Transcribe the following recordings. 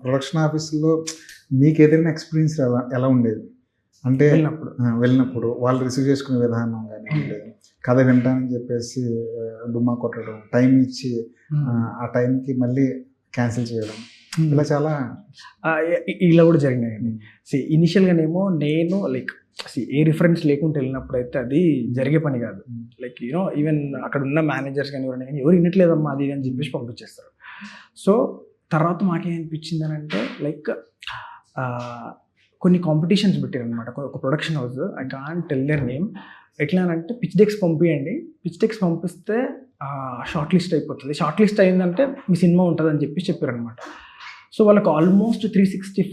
Production ఆఫీసులో మీకు ఏదైనా ఎక్స్పీరియన్స్ ఎలా ఉండేది? అంటే వెళ్ళినప్పుడు వాళ్ళు రిసీవ్ చేసుకునే విధానం కానివ్వండి, కథ వింటానని చెప్పేసి డుమ్మా కొట్టడం, టైం ఇచ్చి ఆ టైంకి మళ్ళీ క్యాన్సిల్ చేయడం, ఇలా చాలా ఇలా కూడా జరిగినాయండి. ఇనిషియల్గానేమో నేను లైక్ ఏ రిఫరెన్స్ లేకుండా వెళ్ళినప్పుడు అయితే అది జరిగే పని కాదు. లైక్ యూనో ఈవెన్ అక్కడ ఉన్న మేనేజర్స్ కానీ ఎవరైనా కానీ ఎవరు వినట్లేదమ్మా అది అని చెప్పేసి పంపించేస్తారు. సో తర్వాత మాకేమనిపించింది అని అంటే లైక్ కొన్ని కాంపిటీషన్స్ పెట్టారు అనమాట. ఒక production house, I can't tell their name. ఎట్లా అంటే పిచ్ డెక్స్ పంపించండి, పిచ్ డెక్స్ పంపిస్తే షార్ట్ లిస్ట్ అయిపోతుంది, షార్ట్ లిస్ట్ అయిందంటే మీ సినిమా ఉంటుంది అని చెప్పి చెప్పారనమాట. సో వాళ్ళకి ఆల్మోస్ట్ 360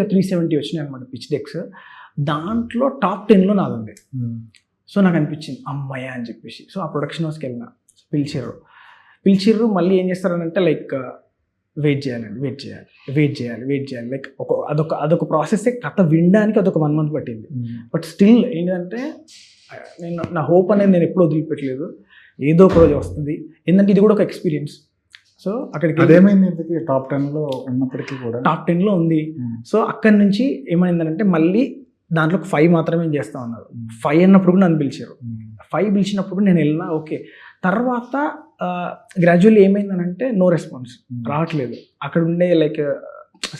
or 370 వచ్చినాయి అనమాట పిచ్ డెక్స్. దాంట్లో టాప్ 10లో నాది ఉంది. సో నాకు అనిపించింది అమ్మాయ అని చెప్పేసి. సో ఆ ప్రొడక్షన్ హౌస్కి వెళ్ళిన, పిలిచిర్రు. మళ్ళీ ఏం చేస్తారనంటే లైక్ వెయిట్ చేయాలి. లైక్ అదొక ప్రాసెస్. కథ వినడానికి అదొక 1 month పట్టింది. బట్ స్టిల్ ఏంటంటే నా హోప్ అనేది నేను ఎప్పుడూ వదిలిపెట్టలేదు. ఏదో ఒక రోజు వస్తుంది. ఏంటంటే ఇది కూడా ఒక ఎక్స్పీరియన్స్. సో అక్కడికి అదేమైంది, టాప్ 10లో ఉన్నప్పటికీ కూడా టాప్ 10లో ఉంది. సో అక్కడి నుంచి ఏమైందంటే మళ్ళీ దాంట్లో 5 మాత్రమే చేస్తా ఉన్నారు. 5 అన్నప్పుడు కూడా నన్ను పిలిచారు. 5 పిలిచినప్పుడు నేను వెళ్ళినా ఓకే. తర్వాత గ్రాడ్యువల్లీ ఏమైందనంటే నో రెస్పాన్స్, రావట్లేదు. అక్కడ ఉండే లైక్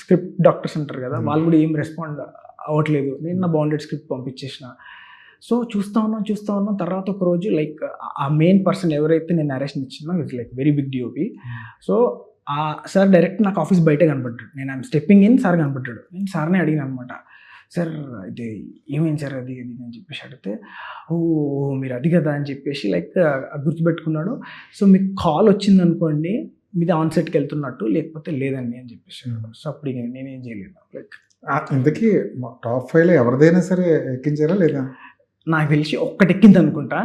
స్క్రిప్ట్ డాక్టర్స్ అంటారు కదా, వాళ్ళు కూడా ఏం రెస్పాండ్ అవ్వట్లేదు. నేను నా బాండెడ్ స్క్రిప్ట్ పంపించేసిన. సో చూస్తూ ఉన్నాం. తర్వాత ఒక రోజు లైక్ ఆ మెయిన్ పర్సన్ ఎవరైతే నేను నరేషన్ ఇచ్చినా it's like very big DOP. So ఆ సార్ డైరెక్ట్ నాకు ఆఫీస్ బయటే కనపడ్డాడు. నేను ఐఎమ్ స్టెప్పింగ్ ఇన్, సార్ కనపడ్డాడు. నేను సార్నే అడిగిన అనమాట, సార్ ఇది ఏమైంది సార్ అది అని చెప్పేసి అడిగితే, ఓ మీరు అది కదా అని చెప్పేసి లైక్ గుర్తుపెట్టుకున్నాడు. సో మీకు కాల్ వచ్చింది అనుకోండి, మీది ఆన్సెట్కి వెళ్తున్నట్టు, లేకపోతే లేదండి అని చెప్పేసి. సో అప్పుడు నేనేం చేయలేదు. లైక్ ఇంతకీ టాప్ 5లో ఎవరిదైనా సరే ఎక్కించారా లేదా? నాకు తెలిసి ఒక్కటి ఎక్కింది అనుకుంటా,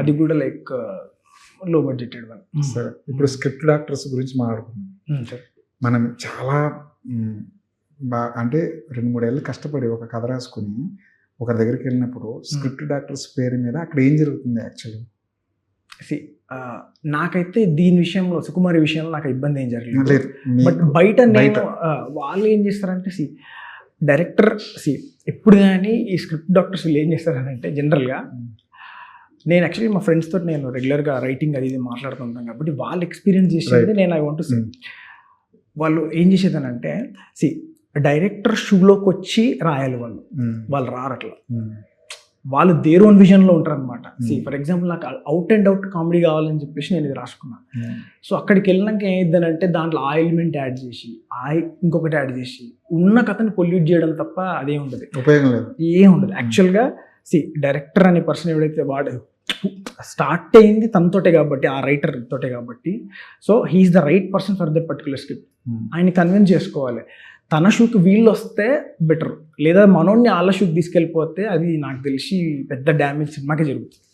అది కూడా లైక్ లో బడ్జెటెడ్ వన్. సరే, ఇప్పుడు స్క్రిప్ట్ డాక్టర్స్ గురించి మాట్లాడుకున్నాం. మనం చాలా అంటే 2-3 ఏళ్ళు కష్టపడి ఒక కథ రాసుకుని ఒకరి దగ్గరికి వెళ్ళినప్పుడు స్క్రిప్ట్ డాక్టర్స్ పేరు మీద అక్కడ ఏం జరుగుతుంది యాక్చువల్లీ? నాకైతే దీని విషయంలో, సుకుమారి విషయంలో నాకు ఇబ్బంది ఏం జరగలేదు. బట్ బయట వాళ్ళు ఏం చేస్తారంటే డైరెక్టర్ ఎప్పుడు కానీ ఈ స్క్రిప్ట్ డాక్టర్స్ వీళ్ళు ఏం చేస్తారనంటే జనరల్గా, నేను యాక్చువల్లీ మా ఫ్రెండ్స్ తోటి నేను రెగ్యులర్గా రైటింగ్ అది మాట్లాడుతుంటాను కాబట్టి వాళ్ళు ఎక్స్పీరియన్స్ చేసేది నేను ఐ వాంట్ టు సే. వాళ్ళు ఏం చేసేదనంటే డైరెక్టర్ షూలోకి వచ్చి రాయాలి వాళ్ళు రారు అట్లా. వాళ్ళు దేర్ ఓన్ విజన్లో ఉంటారు అనమాట. ఫర్ ఎగ్జాంపుల్ నాకు అవుట్ అండ్ అవుట్ కామెడీ కావాలని చెప్పేసి నేను ఇది రాసుకున్నాను. సో అక్కడికి వెళ్ళినాక ఏమైందనంటే దాంట్లో ఆ ఎలిమెంట్ యాడ్ చేసి ఇంకొకటి యాడ్ చేసి ఉన్న కథని పొల్యూట్ చేయడం తప్ప అదేం ఉండదు, ఉపయోగం లేదు, ఏం ఉండదు. యాక్చువల్గా డైరెక్టర్ అనే పర్సన్ ఎవడైతే వాడు స్టార్ట్ అయింది తనతోటే కాబట్టి, ఆ రైటర్ తోటే కాబట్టి, so he's the right person for that particular script. ఆయన కన్విన్స్ చేసుకోవాలి. తన షూకి వీళ్ళు వస్తే బెటర్, లేదా మనోడిని వాళ్ళ షూకి తీసుకెళ్ళిపోతే అది నాకు తెలిసి పెద్ద డ్యామేజ్ సినిమాకే జరుగుతుంది.